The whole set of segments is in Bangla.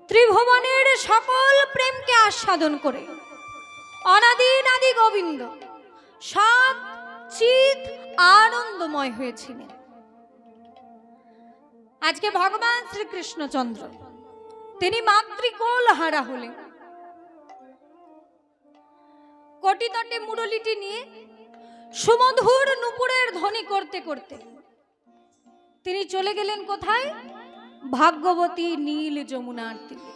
ত্রিভুবনের সকল প্রেমকে আস্বাদন করে অনাদি গোবিন্দ সৎ চিত আনন্দময় হয়েছিলেন। আজকে ভগবান শ্রীকৃষ্ণচন্দ্র তিনি মাতৃকোল হারা হলেন। কোটি তটে মুরলিটি নিয়ে সুমধুর নুপুরের ধ্বনি করতে করতে তিনি চলে গেলেন কোথায়? ভাগ্যবতী নীল যমুনার তীরে।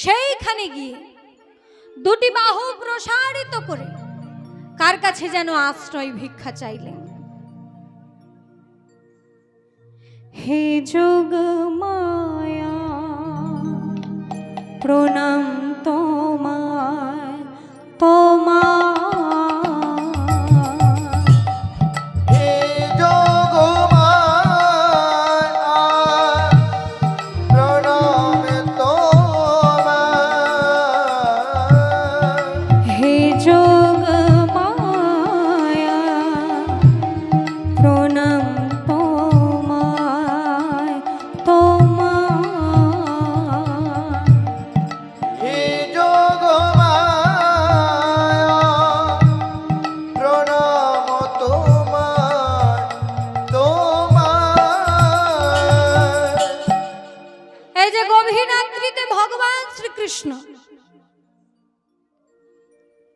সেইখানে গিয়ে দুটি বাহু প্রসারিত করে কার কাছে যেন আশ্রয় ভিক্ষা চাইলেন। হে যোগ মায়া প্রণাম তোমায়, তোমায়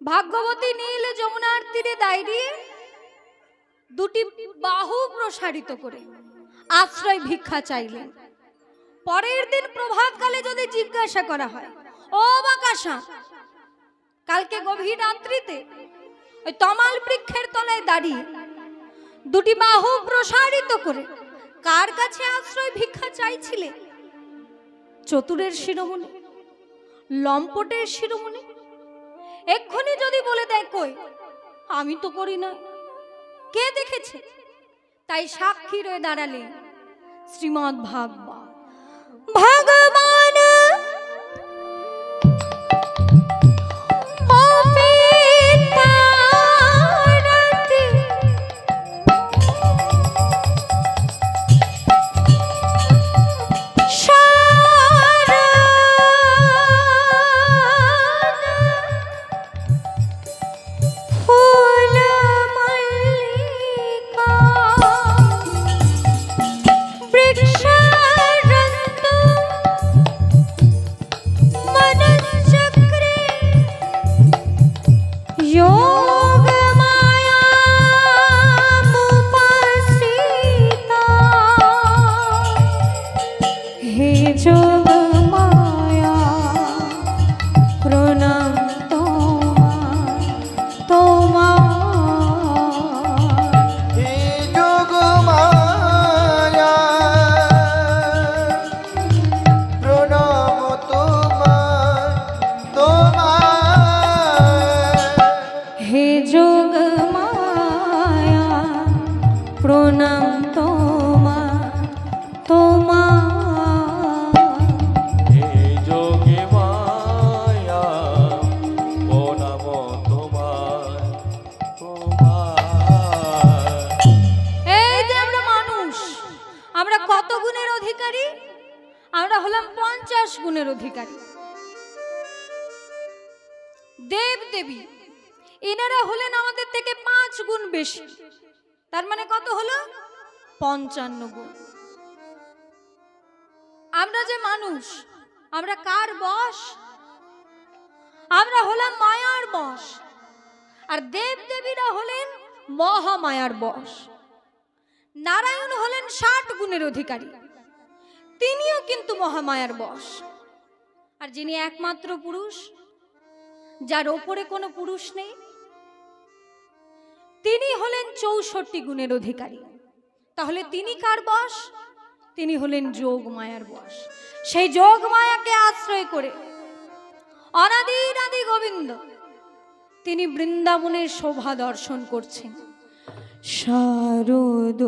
ভাগ্যবতী নীল যমুনার তীরে দাঁড়িয়ে দুটি বাহু প্রসারিত করে আশ্রয় ভিক্ষা চাইলেন। পরের দিন প্রভাতকালে যদি জিজ্ঞাসা করা হয়, ও বাকাশা, কালকে গভীর রাত্রিতে ওই তমাল বৃক্ষের তলায় দাঁড়িয়ে দুটি বাহু প্রসারিত করে কার কাছে আশ্রয় ভিক্ষা চাইছিলে? চতুরের শিরোমণি, লম্পটের শিরোমণি? এক্ষুনি যদি বলে দেয় কই, আমি তো করি না, কে দেখেছে? তাই সাক্ষী রয়ে দাঁড়ালে শ্রীমদ্ ভাগবত। ভগবান আমরা হলাম 50 গুণের অধিকারী। দেব দেবী এনারা হলেন আমাদের থেকে 5 গুণ বেশি। তার মানে কত হলো? 55 গুণ। আমরা যে মানুষ, আমরা কার বশ? আমরা হলাম মায়ার বশ। আর দেব দেবীরা হলেন মহামায়ার বশ। নারায়ণ হলেন 60 গুণের অধিকারী, তিনিও কিন্তু মহামায়ার বশ। আর যিনি একমাত্র পুরুষ, যার ওপরে কোনো পুরুষ নেই, তিনি হলেন 64 গুণের অধিকারী। তাহলে তিনি কার বশ? তিনি হলেন যোগ মায়ার বশ। সেই যোগ মায়াকে আশ্রয় করে অনাদি গোবিন্দ তিনি বৃন্দাবনের শোভা দর্শন করছেন। শারদ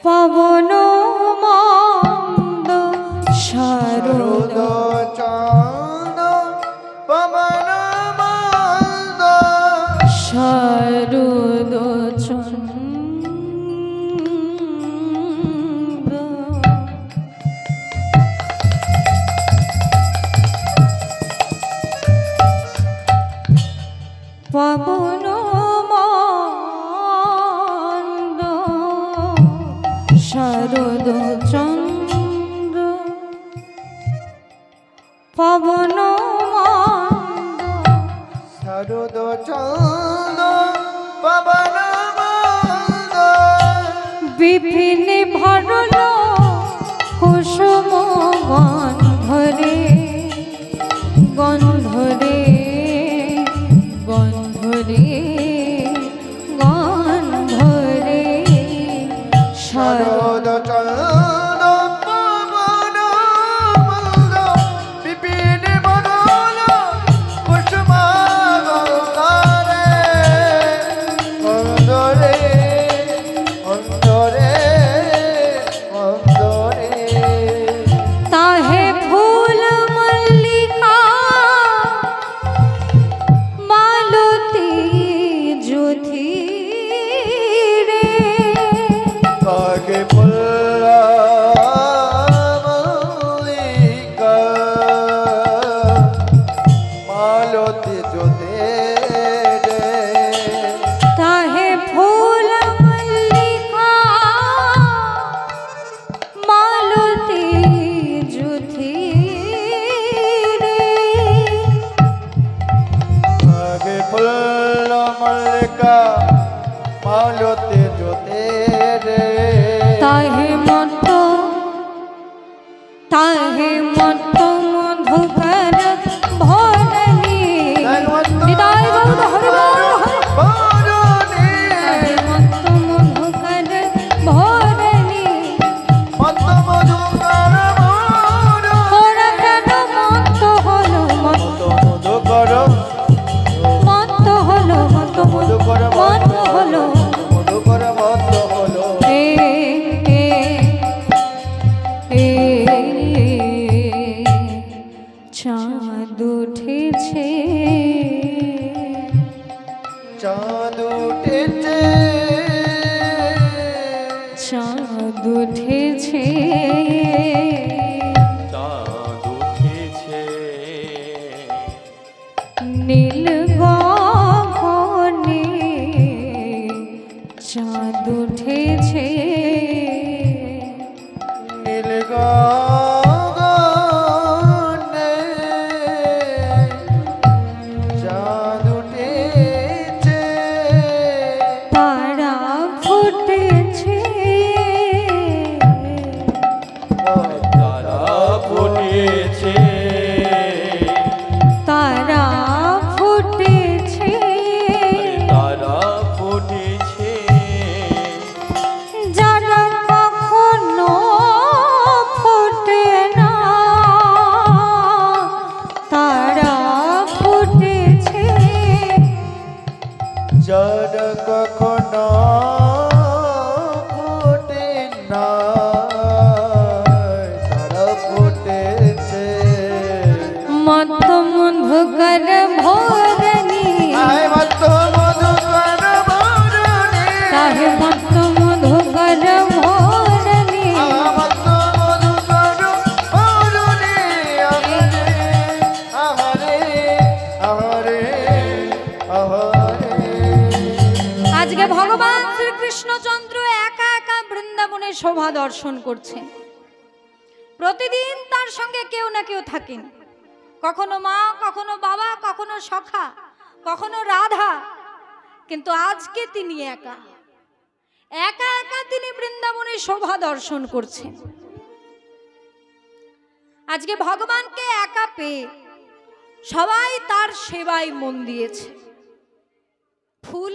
পবন মন্দ, শারদ চন্দ পবন মন্দ, শারদ চন্দ্র পবন মন্দ শরদ চন্দ্র পবন মন্দ শরদ চন্দ পবন মন্দ বিপিন ভরল কুসুম গন্ধরে গন্ধরে গন্ধরে গন্ধরে শরদ চন্দ পবন মন্দ বিপিন ভরল কুসুম গন্ধরে গন্ধরে গন্ধরে গন্ধরে তাহে ফুল মল্লিকা মালতী যুথি রে কাকে পুল্লা মল্লিকা মালতী যুথি রে তাহে ফুল মল্লিকা মালতী যুথি রে কাকে পুল্লা মল্লিকা মালতী যুথি রে তাহে মত মধুকর ভরণী হৃদয় গৌর হরি বল হরি তাহে মত মধুকর ভরণী ওরা কেন মত হলো মত হলো মত হলো এ এ এ চাঁদ উঠেছে চাঁদ উঠেছে চাঁদ উঠেছে চাঁদ উঠেছে নীল গগনে চাঁদ উঠেছে নীল গগনে চাঁদ উঠেছে তারা ফুটেছে তারা ফুটেছে তারা ফুটেছে তারা ফুটেছে যারা কখনো ফোটে না তারা ফুটেছে জড় কখনো ফোটে না তারা ফুটেছে মত মধুকর ভরণী আয় মত মধুকর ভরণী তাহে মত মধুকর ভরণী মত মধুকর ভরণী আহরে আহরে আহরে আজকে ভগবান শ্রীকৃষ্ণচন্দ্র একা একা বৃন্দাবনে শোভা দর্শন করছেন। প্রতিদিন তার সঙ্গে কেউ না কেউ থাকেন, কখনো মা, কখনো বাবা, কখনো সখা, কখনো রাধা, কিন্তু আজকে তিনি একা একা একা তিনি বৃন্দাবনে শোভা দর্শন করছেন। আজকে ভগবানকে একা পেয়ে সবাই তার সেবায় মন দিয়েছে। ফুল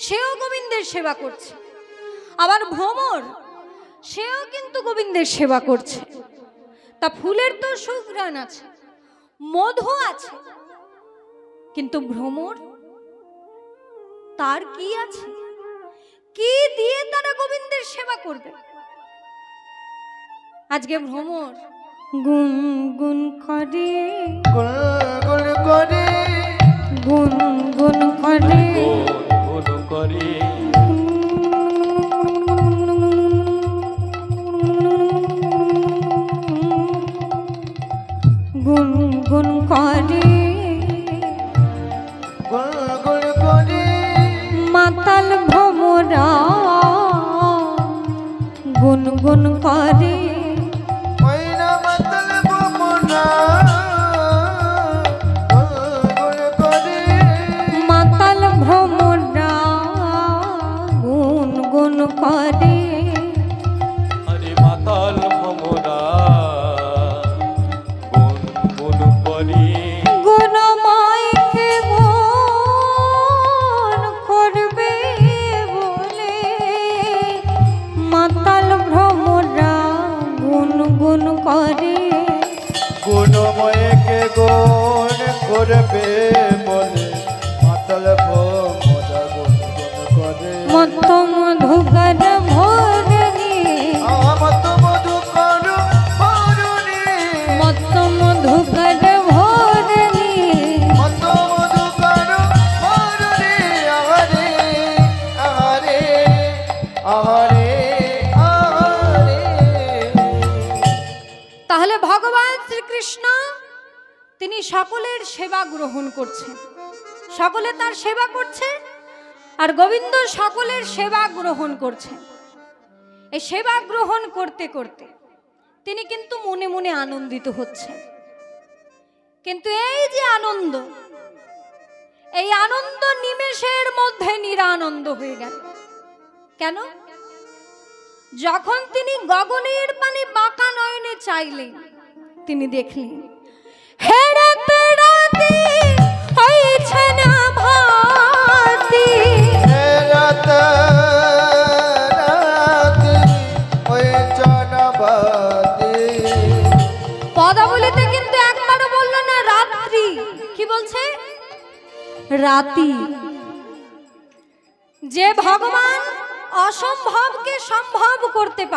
সেও গোবিন্দের সেবা করছে, আবার ভ্রমর সেও কিন্তু গোবিন্দের সেবা করছে। তা ফুলের তো সুঘ্রাণ আছে, মধু আছে, কিন্তু ভ্রমর তার কি আছে? কি দিয়ে তারা গোবিন্দের সেবা করবে? আজকে ভ্রমর গুন গুন করে, গুল গুল করে গুন গুন করে, গুন করে গুন করে ওই না মাতাল ভ্রমরা গুনগুন করে মাতাল ভ্রমরা গুন গুন করে আরে মাতাল ভ্রমরা গুন গুন করে গুণময়কে গুণ করবে বলে মাতাল ভ্রমরা গুন গুন করে গুণময়কে গুণ করবে বলে মাতাল ভ্রমরা গুনগুন করে মত মধুকর ভরণী মত মধুকর ভরণী মত মধুকর ভরণী মত মধুকর ভরণী আহারে আহারে আহারে আহারে তাহলে ভগবান শ্রীকৃষ্ণ তিনি সকলের সেবা গ্রহণ করছেন, সকলে তার সেবা করছে আর গোবিন্দ সকলের সেবা গ্রহণ করছেন। এই সেবা গ্রহণ করতে করতে তিনি কিন্তু মনে মনে আনন্দিত হচ্ছেন। কিন্তু এই যে আনন্দ, এই আনন্দ নিমেষের মধ্যে নিরানন্দ হয়ে গেল। কেন? যখন তিনি গগনের পানে বাঁকা নয়নে চাইলেন, তিনি দেখলেন হেরাতে রাতে হয়েছে না ভাতি। রাত রাতে ওই জনবাদে পদাবলিতে কিন্তু একবারও বললো না রাত্রি, কি বলছে? রাতি। যে ভগবান অসম্ভবকে সম্ভব করতে পারে।